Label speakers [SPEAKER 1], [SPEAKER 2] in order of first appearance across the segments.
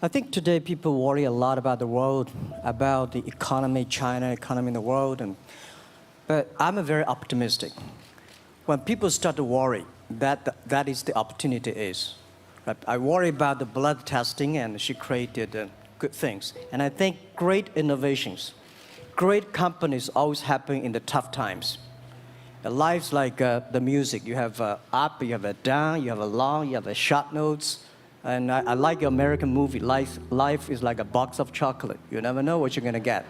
[SPEAKER 1] I think today people worry a lot about the world, about the economy, China, economy in the world, but I'm very optimistic. When people start to worry, that is the opportunity is. Right? I worry about the blood testing, and she created good things. And I think great innovations, great companies always happen in the tough times. Life's like the music. You have up, you have a down, you have a long, you have a short notes. And I like the American movie. Life is like a box of chocolate. You never know what you're going to get,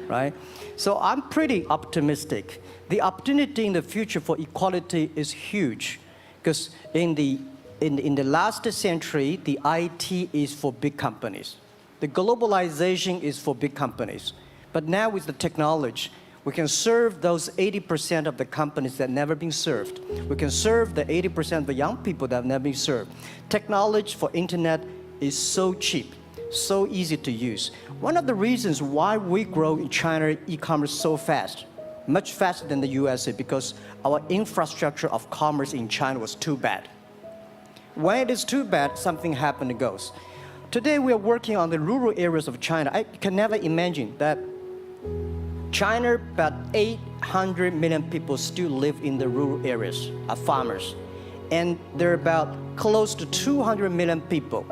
[SPEAKER 1] right? So I'm pretty optimistic. The opportunity in the future for equality is huge, because in the last century, the IT is for big companies. The globalization is for big companies. But now with the technology, we can serve those 80% of the companies that have never been served. We can serve the 80% of the young people that have never been served. Technology for internet is so cheap, so easy to use. One of the reasons why we grow in China e-commerce so fast, much faster than the USA, because our infrastructure of commerce in China was too bad. When it is too bad, something happens and goes. Today we are working on the rural areas of China. I can never imagine that China, about 800 million people still live in the rural areas, are farmers. And there are about close to 200 million people.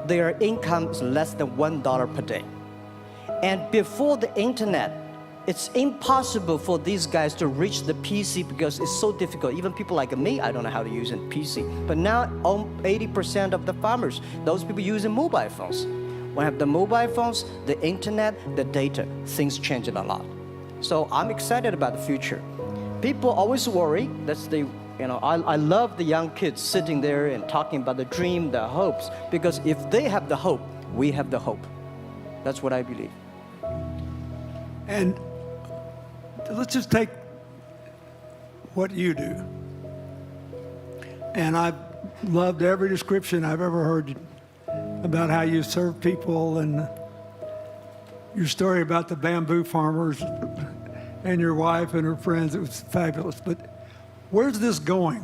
[SPEAKER 1] Their income is less than $1 per day. And before the internet, it's impossible for these guys to reach the PC because it's so difficult. Even people like me, I don't know how to use a PC. But now, 80% of the farmers, those people using mobile phones. When I have the mobile phones, the internet, the data, things change a lot. So I'm excited about the future. People always worry. That's the, I love the young kids sitting there and talking about the dream, the hopes, because if they have the hope, we have the hope. That's what I believe.
[SPEAKER 2] And let's just take what you do. And I've loved every description I've ever heard about how you serve people, and your story about the bamboo farmers and your wife and her friends. It was fabulous. But where's this going?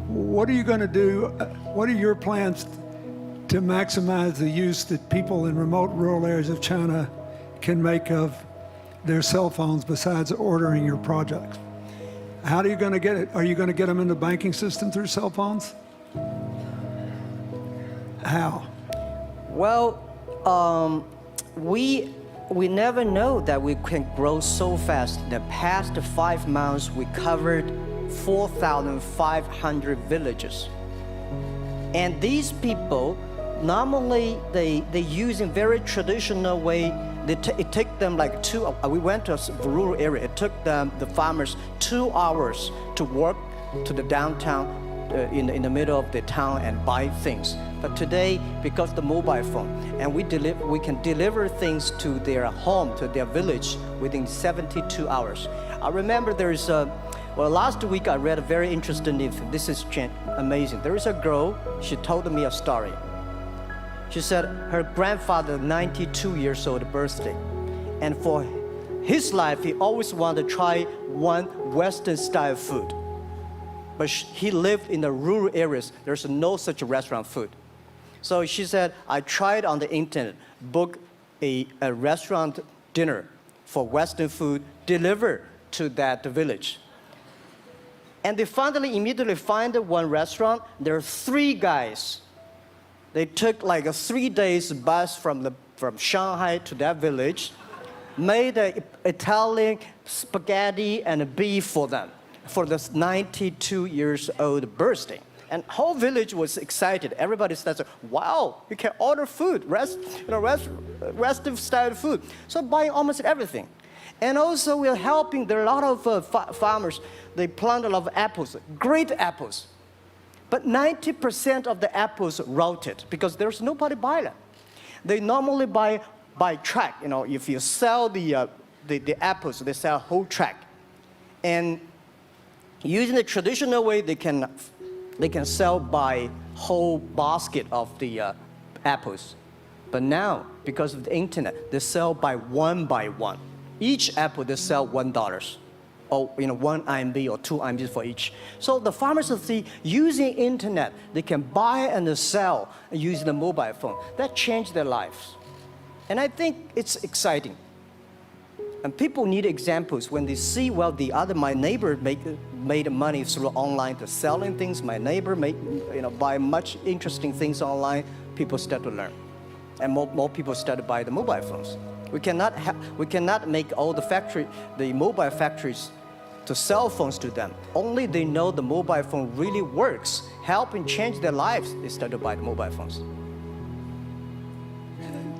[SPEAKER 2] What are you going to do? What are your plans to maximize the use that people in remote rural areas of China can make of their cell phones besides ordering your products? How are you going to get it? Are you going to get them in the banking system through cell phones? How?
[SPEAKER 1] Well, we never know that we can grow so fast. In the past 5 months, we covered 4,500 villages. And these people, normally they use in very traditional way. It took them like we went to a rural area. It took them, the farmers, 2 hours to walk to the downtown in the middle of the town and buy things. But today, because of the mobile phone, and we can deliver things to their home, to their village within 72 hours. I remember last week I read a very interesting thing. This is amazing. There is a girl, she told me a story. She said her grandfather, 92 years old birthday, and for his life, he always wanted to try one Western style food. But he lived in the rural areas. There's no such restaurant food. So she said, I tried on the internet, book a restaurant dinner for Western food, delivered to that village. And they finally immediately find one restaurant. There are 3 guys. They took like a 3 days bus from Shanghai to that village, made an Italian spaghetti and beef for them for this 92 years old birthday. And whole village was excited. Everybody said, wow, you can order food, Western style food. So buying almost everything. And also we're helping, there are a lot of farmers, they plant a lot of apples, great apples. But 90% of the apples rotted because there's nobody buy them. They normally buy by track. If you sell the apples, they sell whole track. And using the traditional way, they can sell by whole basket of the apples. But now, because of the internet, they sell by one. Each apple, they sell $1. or 1 RMB or 2 RMB for each. So the farmers see using internet, they can buy and sell using the mobile phone. That changed their lives. And I think it's exciting. And people need examples when they see, well, my neighbor made money through online to selling things. My neighbor buy much interesting things online. People start to learn. And more people start to buy the mobile phones. We cannot make all the mobile factories to sell phones to them. Only they know the mobile phone really works, helping change their lives, they start to buy the mobile phones.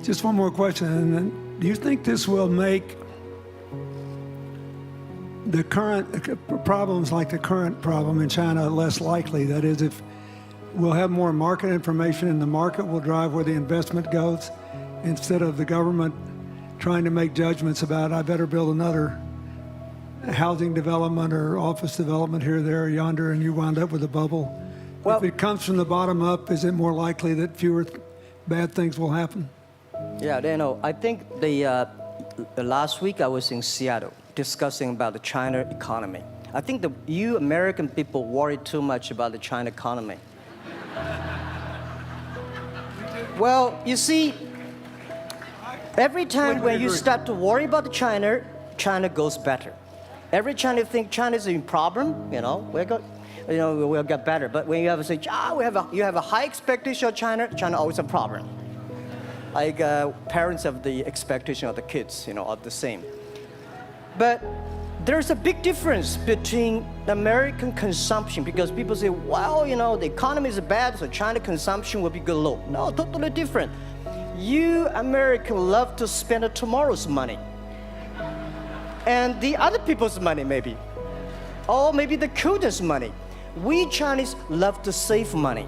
[SPEAKER 2] Just one more question. Do you think this will make the current problems like the current problem in China less likely? That is, if we'll have more market information and the market will drive where the investment goes, instead of the government trying to make judgments about, I better build another housing development or office development here, there, or yonder, and you wind up with a bubble. Well, if it comes from the bottom up, is it more likely that fewer bad things will happen?
[SPEAKER 1] Yeah, I think the last week I was in Seattle discussing about the China economy. I think you American people worry too much about the China economy. Well, you see, every time when you start to worry about China, China goes better. Every time you think China is in problem, we'll get better. But when you have to say, you have a high expectation of China, China always a problem. Like parents have the expectation of the kids, are the same. But there's a big difference between American consumption, because people say, well, the economy is bad, so China consumption will be good low. No, totally different. You Americans love to spend tomorrow's money. And the other people's money, maybe. Or maybe the children's money. We Chinese love to save money.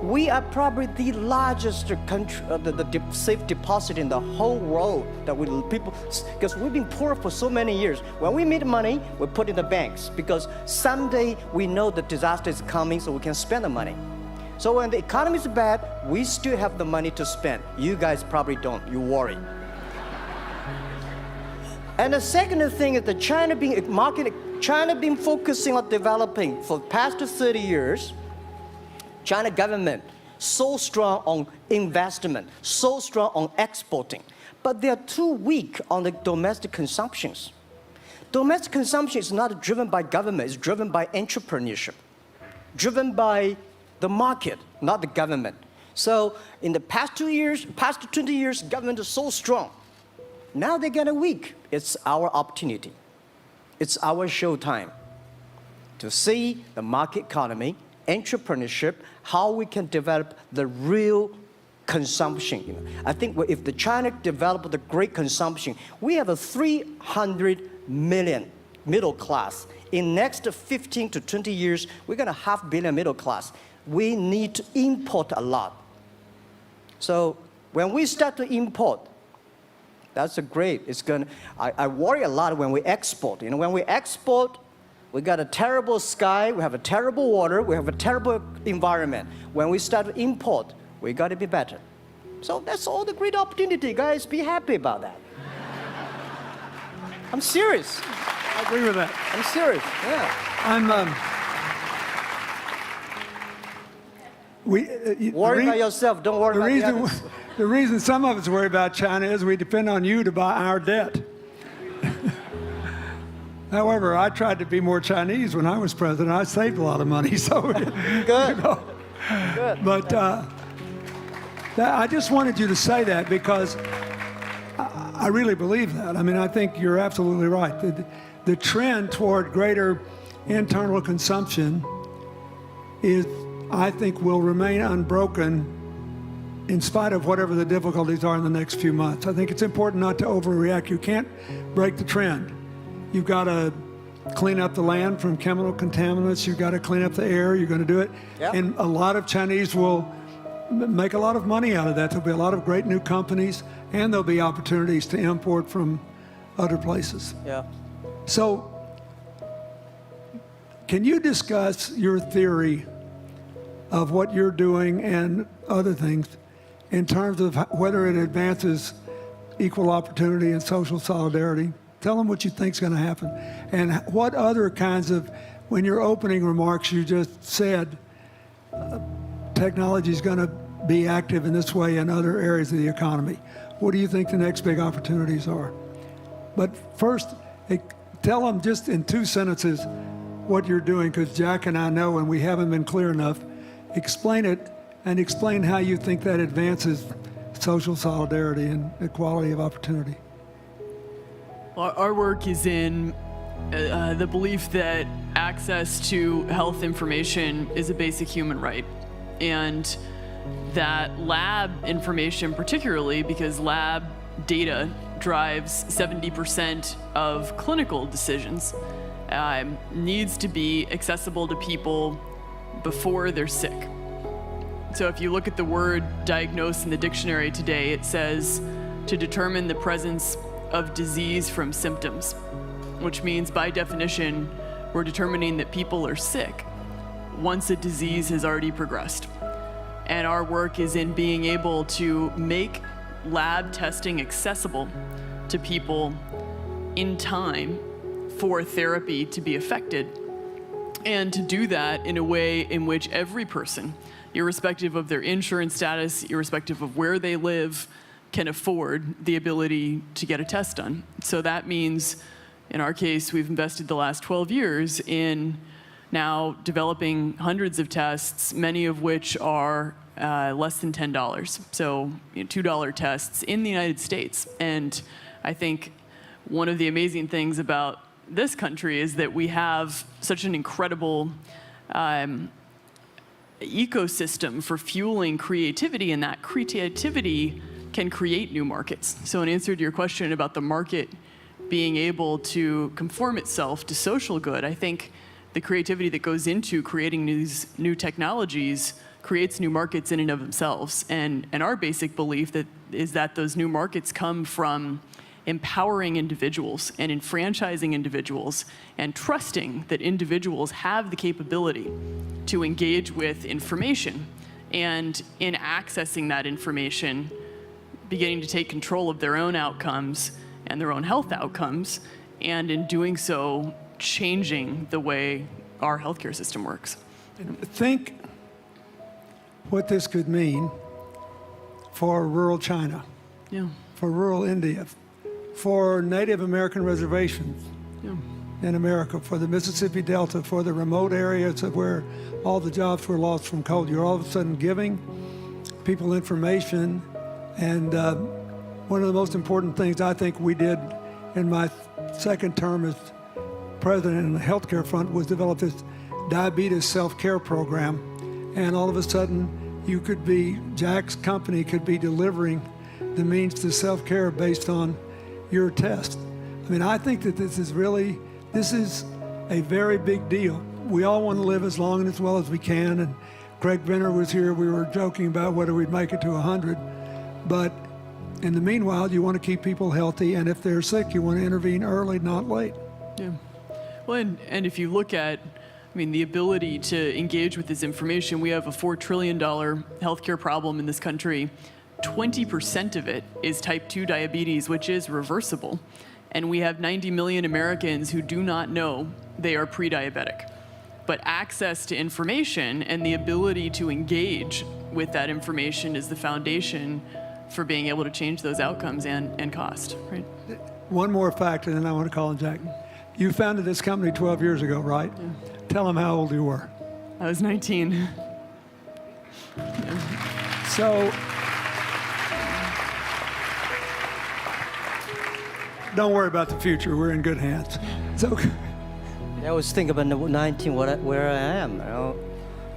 [SPEAKER 1] We are probably the largest country, the safe deposit in the whole world because we've been poor for so many years. When we make money, we put in the banks, because someday we know the disaster is coming, so we can spend the money. So when the economy is bad, we still have the money to spend. You guys probably don't. You worry. And the second thing is that China been focusing on developing for the past 30 years. China government so strong on investment, so strong on exporting, but they are too weak on the domestic consumptions. Domestic consumption is not driven by government, it's driven by entrepreneurship, driven by the market, not the government. So in the past 20 years, government is so strong. Now they get weak. It's our opportunity. It's our showtime to see the market economy, entrepreneurship, how we can develop the real consumption. I think if the China developed the great consumption, we have a 300 million middle class. In next 15 to 20 years, we're going to have 500 million middle class. We need to import a lot. So when we start to import, that's great. I worry a lot when we export. When we export, we got a terrible sky, we have a terrible water, we have a terrible environment. When we start to import, we got to be better. So that's all the great opportunity, guys. Be happy about that. I'm serious.
[SPEAKER 2] I agree with that.
[SPEAKER 1] I'm serious, yeah. Worry about yourself, don't worry about the others.
[SPEAKER 2] The reason some of us worry about China is we depend on you to buy our debt. However, I tried to be more Chinese when I was president. I saved a lot of money, so
[SPEAKER 1] good. Good.
[SPEAKER 2] But I just wanted you to say that because I really believe that. I mean, I think you're absolutely right. The trend toward greater internal consumption I think, will remain unbroken in spite of whatever the difficulties are in the next few months. I think it's important not to overreact. You can't break the trend. You've got to clean up the land from chemical contaminants. You've got to clean up the air. You're going to do it. Yep. And a lot of Chinese will make a lot of money out of that. There'll be a lot of great new companies, and there'll be opportunities to import from other places.
[SPEAKER 1] Yeah.
[SPEAKER 2] So can you discuss your theory of what you're doing and other things in terms of whether it advances equal opportunity and social solidarity? Tell them what you think is going to happen. And what other kinds of, when your opening remarks, you just said technology is going to be active in this way in other areas of the economy. What do you think the next big opportunities are? But first, tell them just in 2 sentences what you're doing, because Jack and I know, and we haven't been clear enough. Explain it, and explain how you think that advances social solidarity and equality of opportunity.
[SPEAKER 3] Our work is in the belief that access to health information is a basic human right, and that lab information, particularly because lab data drives 70% of clinical decisions, needs to be accessible to people before they're sick. So if you look at the word diagnose in the dictionary today, it says to determine the presence of disease from symptoms, which means by definition, we're determining that people are sick once a disease has already progressed. And our work is in being able to make lab testing accessible to people in time for therapy to be effected, and to do that in a way in which every person, irrespective of their insurance status, irrespective of where they live, can afford the ability to get a test done. So that means, in our case, we've invested the last 12 years in now developing hundreds of tests, many of which are less than $10. So $2 tests in the United States. And I think one of the amazing things about this country is that we have such an incredible ecosystem for fueling creativity, and that creativity can create new markets. So in answer to your question about the market being able to conform itself to social good, I think the creativity that goes into creating these new technologies creates new markets in and of themselves. And our basic belief is that those new markets come from empowering individuals and enfranchising individuals and trusting that individuals have the capability to engage with information, and in accessing that information, beginning to take control of their own outcomes and their own health outcomes, and in doing so, changing the way our healthcare system works.
[SPEAKER 2] Think what this could mean for rural China,
[SPEAKER 3] Yeah.
[SPEAKER 2] for rural India, for Native American reservations in America, for the Mississippi Delta, for the remote areas of where all the jobs were lost from coal. You're all of a sudden giving people information, and one of the most important things I think we did in my second term as president in the healthcare front was develop this diabetes self-care program, and all of a sudden you could be, Jack's company could be delivering the means to self-care based on your test. I mean, I think that this is a very big deal. We all want to live as long and as well as we can, and Craig Venner was here, we were joking about whether we'd make it to 100, but in the meanwhile, you want to keep people healthy, and if they're sick, you want to intervene early, not late.
[SPEAKER 3] Yeah. Well, and if you look at, the ability to engage with this information, we have a $4 trillion healthcare problem in this country. 20% of it is type 2 diabetes, which is reversible. And we have 90 million Americans who do not know they are pre-diabetic. But access to information and the ability to engage with that information is the foundation for being able to change those outcomes and cost, right?
[SPEAKER 2] One more fact, and then I want to call on Jack. You founded this company 12 years ago, right?
[SPEAKER 3] Yeah.
[SPEAKER 2] Tell them how old you were.
[SPEAKER 3] I was 19.
[SPEAKER 2] So, don't worry about the future. We're in good hands. So,
[SPEAKER 1] I was thinking about 19, where I am.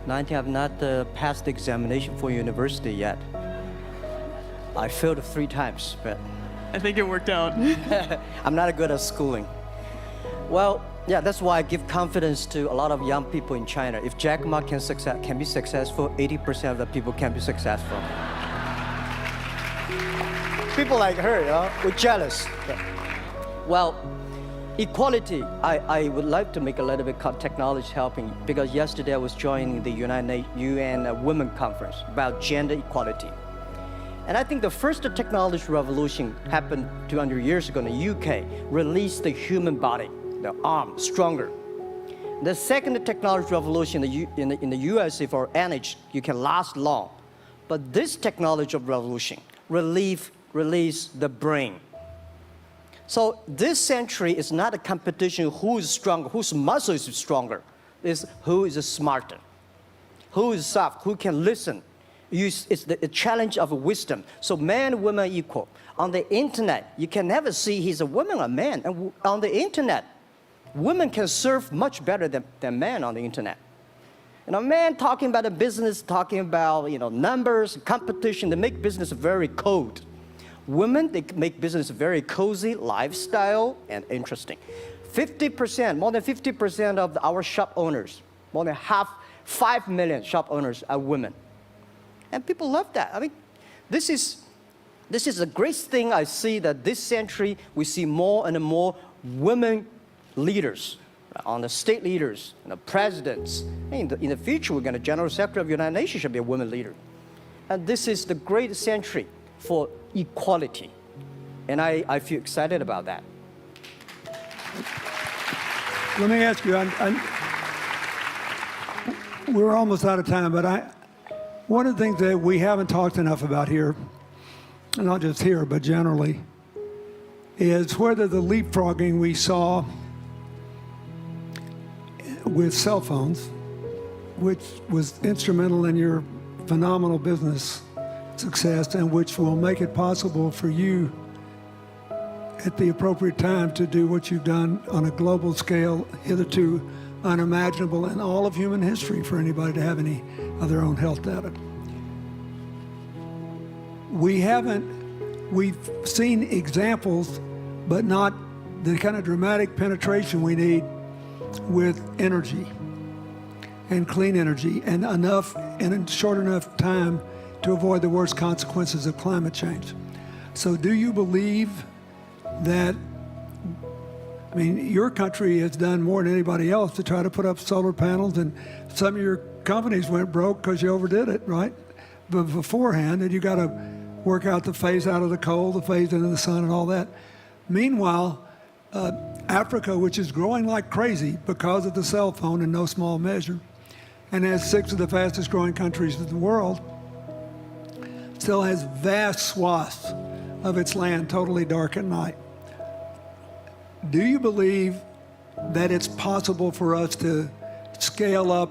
[SPEAKER 1] 19, I've not passed the examination for university yet. I failed 3 times, but
[SPEAKER 3] I think it worked out.
[SPEAKER 1] I'm not good at schooling. Well, yeah, that's why I give confidence to a lot of young people in China. If Jack Ma can be successful, 80% of the people can be successful. People like her, we're jealous. Well, equality, I would like to make a little bit technology helping, because yesterday I was joining the UN Women Conference about gender equality. And I think the first technology revolution happened 200 years ago in the UK, released the human body, the arm, stronger. The second technology revolution in the USA for energy, you can last long. But this technology of revolution release the brain. So this century is not a competition who is stronger, whose muscle is stronger. It's who is smarter, who is soft, who can listen. It's the challenge of wisdom. So man, woman equal. On the internet, you can never see he's a woman or man. And on the internet, women can serve much better than men on the internet. And a man talking about a business, talking about numbers, competition, they make business very cold. Women, they make business very cozy, lifestyle, and interesting. 50%, more than 50% of our shop owners, more than 5 million shop owners are women. And people love that. I mean, this is a great thing. I see that this century, we see more and more women leaders, on the state leaders, presidents. In the future, we're going to General Secretary of the United Nations should be a woman leader. And this is the great century for equality. And I feel excited about that.
[SPEAKER 2] Let me ask you, we're almost out of time, but one of the things that we haven't talked enough about here, and not just here, but generally, is whether the leapfrogging we saw with cell phones, which was instrumental in your phenomenal business success and which will make it possible for you at the appropriate time to do what you've done on a global scale, hitherto unimaginable in all of human history for anybody to have any of their own health data. We've seen examples, but not the kind of dramatic penetration we need with energy and clean energy and enough in a short enough time to avoid the worst consequences of climate change. So do you believe that, I mean, your country has done more than anybody else to try to put up solar panels, and some of your companies went broke because you overdid it, right? But beforehand, and you got to work out the phase out of the coal, the phase into the sun and all that. Meanwhile, Africa, which is growing like crazy because of the cell phone in no small measure, and has 6 of the fastest growing countries in the world, still has vast swaths of its land totally dark at night. Do you believe that it's possible for us to scale up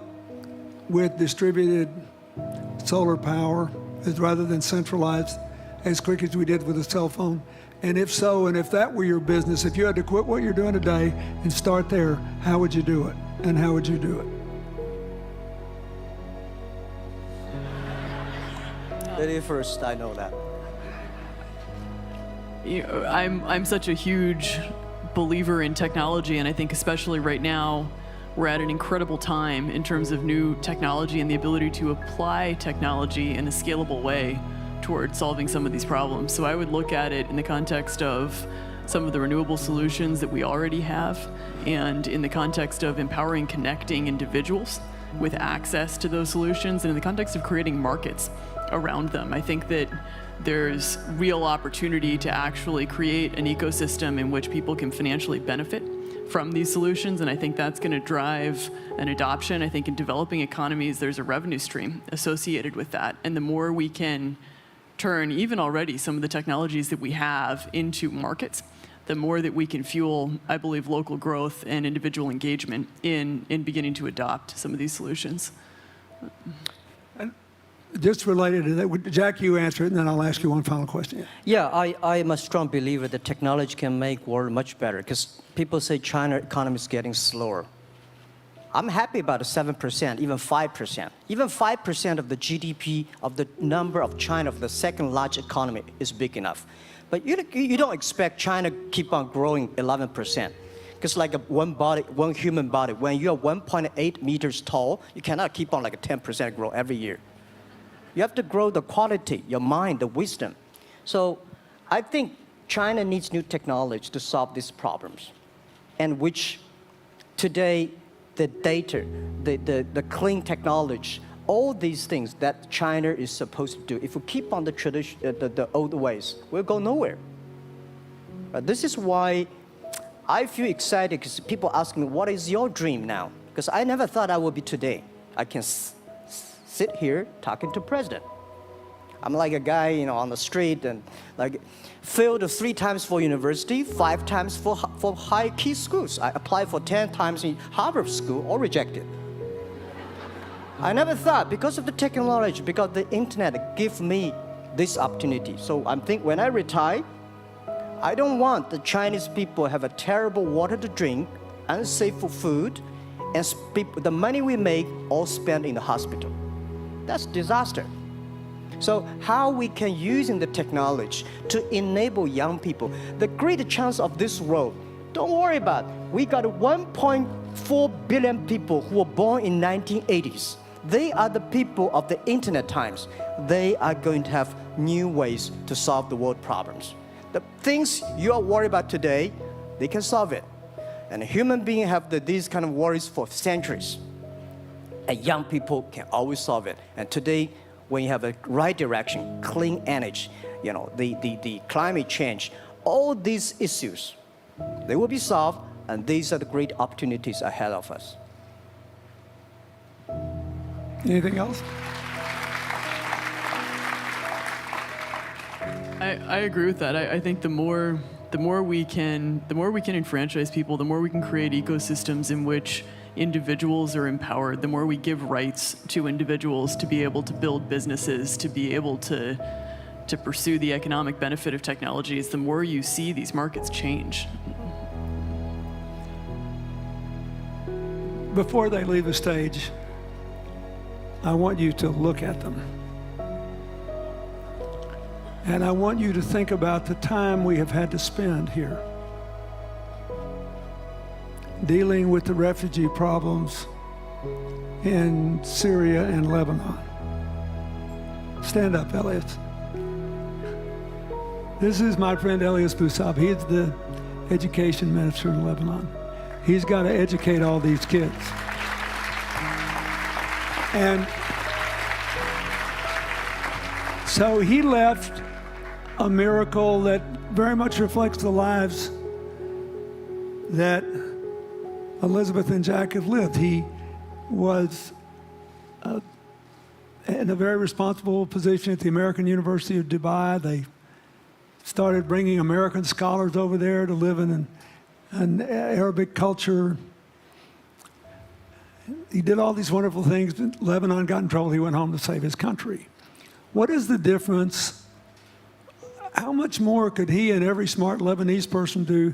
[SPEAKER 2] with distributed solar power rather than centralized as quick as we did with the cell phone? And if so, and if that were your business, if you had to quit what you're doing today and start there, how would you do it? And how would you do it?
[SPEAKER 1] Lady first, I know that.
[SPEAKER 3] I'm such a huge believer in technology, and I think especially right now, we're at an incredible time in terms of new technology and the ability to apply technology in a scalable way towards solving some of these problems. So I would look at it in the context of some of the renewable solutions that we already have, and in the context of empowering, connecting individuals with access to those solutions, and in the context of creating markets around them. I think that there's real opportunity to actually create an ecosystem in which people can financially benefit from these solutions, and I think that's going to drive an adoption. I think in developing economies, there's a revenue stream associated with that, and the more we can turn even already some of the technologies that we have into markets, the more that we can fuel, I believe, local growth and individual engagement in beginning to adopt some of these solutions.
[SPEAKER 2] Just related to that, Jack, you answer it, and then I'll ask you one final question.
[SPEAKER 1] Yeah, I am a strong believer that technology can make world much better, because people say China economy is getting slower. I'm happy about the 7%, even 5%. Even 5% of the GDP of the number of China, of the second largest economy, is big enough. But you don't expect China to keep on growing 11%. Because like one human body, when you're 1.8 meters tall, you cannot keep on like a 10% grow every year. You have to grow the quality, your mind, the wisdom. So I think China needs new technology to solve these problems, and which today the data, the clean technology all these things that China is supposed to do, if we keep on the tradition, the old ways, we'll go nowhere. This is why I feel excited, because people ask me, what is your dream now? Because I never thought I would be today. I can sit here talking to president. I'm like a guy, you know, on the street and like failed 3 times for university, 5 times for high key schools. I applied for 10 times in Harvard school, all rejected. I never thought, because of the technology, because the internet give me this opportunity. So I'm think when I retire, I don't want the Chinese people have a terrible water to drink, unsafe for food, and the money we make all spent in the hospital. That's disaster. So how we can using the technology to enable young people, the great chance of this world, don't worry about it. We got 1.4 billion people who were born in 1980s. They are the people of the internet times. They are going to have new ways to solve the world problems. The things you are worried about today, they can solve it. And human beings have these kind of worries for centuries. And young people can always solve it. And today, when you have a right direction, clean energy, you know, the climate change, all these issues, they will be solved, and these are the great opportunities ahead of us.
[SPEAKER 2] Anything else?
[SPEAKER 3] I agree with that. I think the more we can enfranchise people, the more we can create ecosystems in which individuals are empowered, the more we give rights to individuals to be able to build businesses, to be able to pursue the economic benefit of technologies, the more you see these markets change.
[SPEAKER 2] Before they leave the stage, I want you to look at them. And I want you to think about the time we have had to spend here dealing with the refugee problems in Syria and Lebanon. Stand up, Elias. This is my friend Elias Bousab. He is the education minister in Lebanon. He's got to educate all these kids. And so he left a miracle that very much reflects the lives that Elizabeth and Jack have lived. He was in a very responsible position at the American University of Dubai. They started bringing American scholars over there to live in an Arabic culture. He did all these wonderful things. Lebanon got in trouble. He went home to save his country. What is the difference? How much more could he and every smart Lebanese person do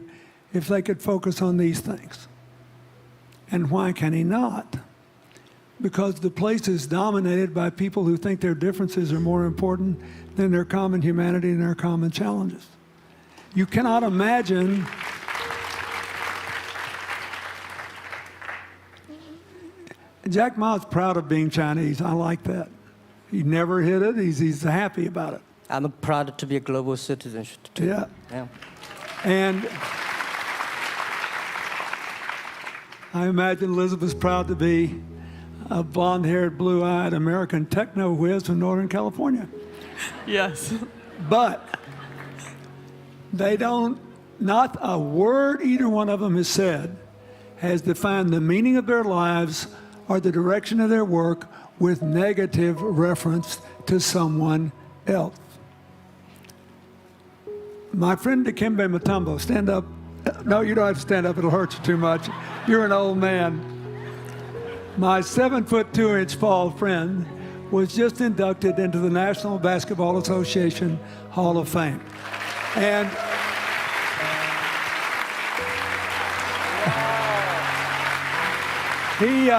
[SPEAKER 2] if they could focus on these things? And why can he not? Because the place is dominated by people who think their differences are more important than their common humanity and their common challenges. You cannot imagine Jack Ma's proud of being Chinese. I like that. He never hid it. He's happy about it.
[SPEAKER 1] I'm proud to be a global citizen too.
[SPEAKER 2] Yeah.
[SPEAKER 1] Yeah.
[SPEAKER 2] And I imagine Elizabeth's proud to be a blonde-haired, blue-eyed American techno whiz from Northern California.
[SPEAKER 3] Yes.
[SPEAKER 2] But they don't, not a word either one of them has said has defined the meaning of their lives or the direction of their work with negative reference to someone else. My friend Dikembe Mutombo, stand up. No, you don't have to stand up. It'll hurt you too much. You're an old man. My 7'2" tall friend was just inducted into the National Basketball Association Hall of Fame. And he,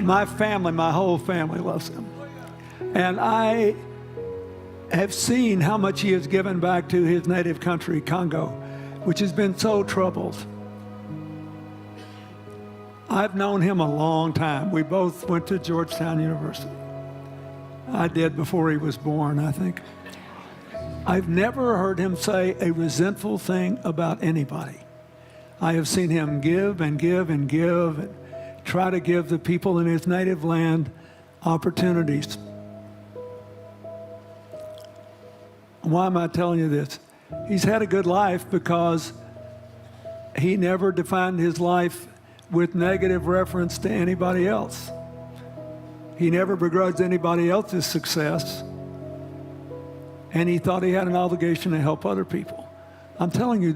[SPEAKER 2] my family, my whole family loves him. And I have seen how much he has given back to his native country, Congo, which has been so troubled. I've known him a long time. We both went to Georgetown University. I did before he was born, I think. I've never heard him say a resentful thing about anybody. I have seen him give and give and give, and try to give the people in his native land opportunities. Why am I telling you this? He's had a good life because he never defined his life with negative reference to anybody else. He never begrudged anybody else's success, and he thought he had an obligation to help other people. I'm telling you,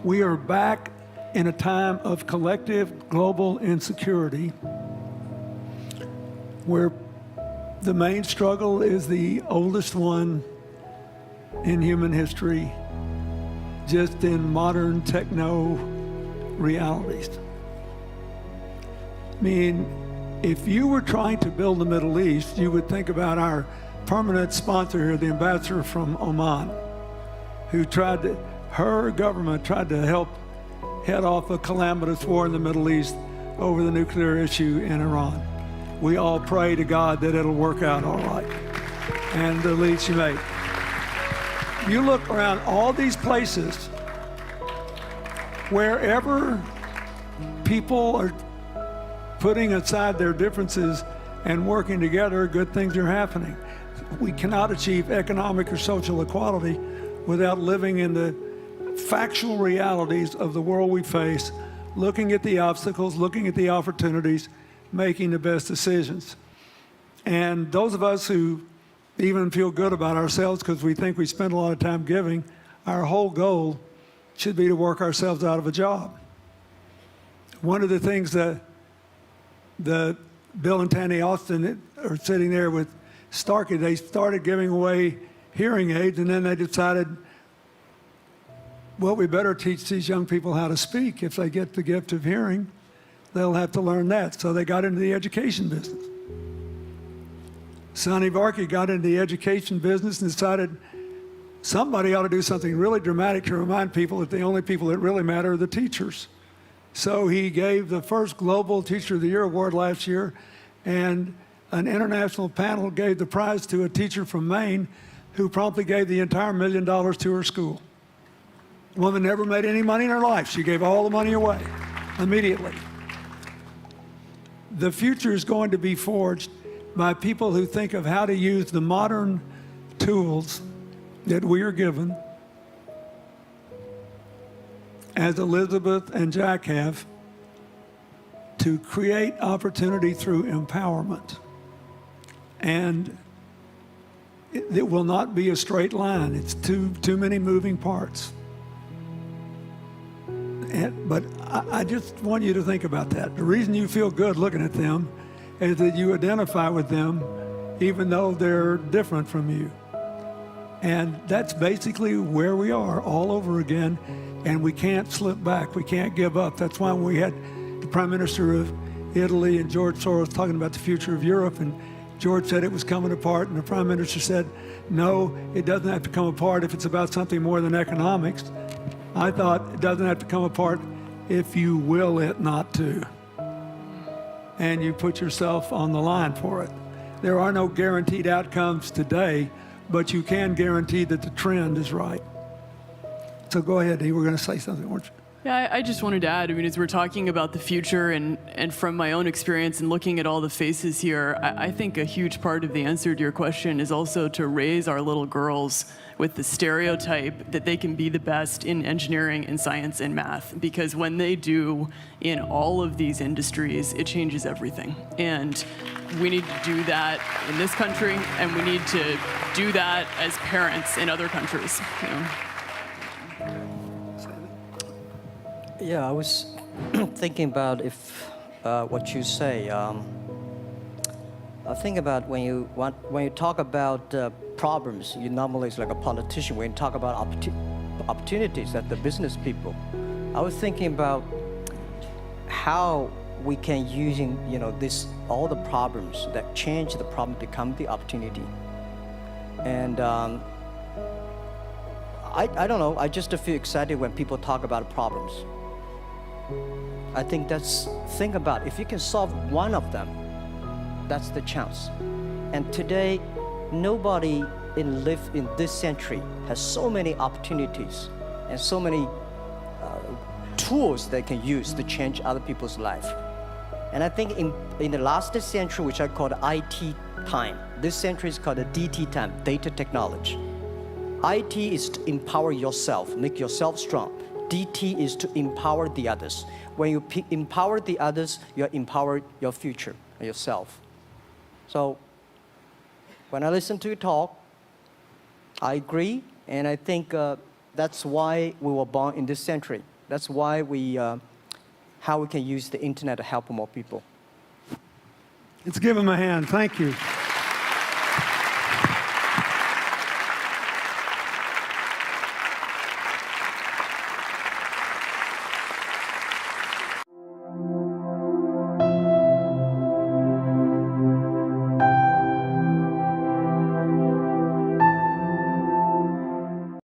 [SPEAKER 2] we are back in a time of collective global insecurity where the main struggle is the oldest one in human history, just in modern techno realities. I mean, if you were trying to build the Middle East, you would think about our permanent sponsor here, the ambassador from Oman, who her government tried to help head off a calamitous war in the Middle East over the nuclear issue in Iran. We all pray to God that it'll work out all right, and the lead she made. You look around all these places, wherever people are putting aside their differences and working together, good things are happening. We cannot achieve economic or social equality without living in the factual realities of the world we face, looking at the obstacles, looking at the opportunities, making the best decisions. And those of us who even feel good about ourselves because we think we spend a lot of time giving, our whole goal should be to work ourselves out of a job. One of the things that Bill and Tanny Austin are sitting there with Starkey, they started giving away hearing aids, and then they decided, well, we better teach these young people how to speak. If they get the gift of hearing, they'll have to learn that. So they got into the education business. Sonny Varkey got into the education business and decided somebody ought to do something really dramatic to remind people that the only people that really matter are the teachers. So he gave the first Global Teacher of the Year award last year, and an international panel gave the prize to a teacher from Maine who promptly gave the entire $1 million to her school. The woman never made any money in her life. She gave all the money away immediately. The future is going to be forged by people who think of how to use the modern tools that we are given, as Elizabeth and Jack have, to create opportunity through empowerment. And it will not be a straight line. It's too many moving parts. But I just want you to think about that. The reason you feel good looking at them is that you identify with them even though they're different from you. And that's basically where we are all over again, and we can't slip back. We can't give up. That's why we had the Prime Minister of Italy and George Soros talking about the future of Europe, and George said it was coming apart, and the Prime Minister said, no, it doesn't have to come apart if it's about something more than economics. I thought it doesn't have to come apart if you will it not to, and you put yourself on the line for it. There are no guaranteed outcomes today, but you can guarantee that the trend is right. So go ahead, Dee, we're going to say something, weren't you?
[SPEAKER 3] Yeah, I just wanted to add, I mean, as we're talking about the future and from my own experience and looking at all the faces here, I think a huge part of the answer to your question is also to raise our little girls with the stereotype that they can be the best in engineering and science and math, because when they do in all of these industries, it changes everything. And we need to do that in this country, and we need to do that as parents in other countries, you know?
[SPEAKER 1] Yeah, I was thinking about if what you say. I think about when you talk about problems, you normally is like a politician. When you talk about opportunities at the business people, I was thinking about how we can using all the problems that change the problem become the opportunity. And I don't know. I just feel excited when people talk about problems. I think think about if you can solve one of them, that's the chance. And today, nobody in this century has so many opportunities and so many tools they can use to change other people's life. And I think in the last century, which I call the IT time, this century is called the DT time, data technology. IT is to empower yourself, make yourself strong. DT is to empower the others. When you empower the others, you empower your future, yourself. So when I listen to you talk, I agree, and I think that's why we were born in this century. That's why how we can use the internet to help more people.
[SPEAKER 2] Let's give him a hand. Thank you.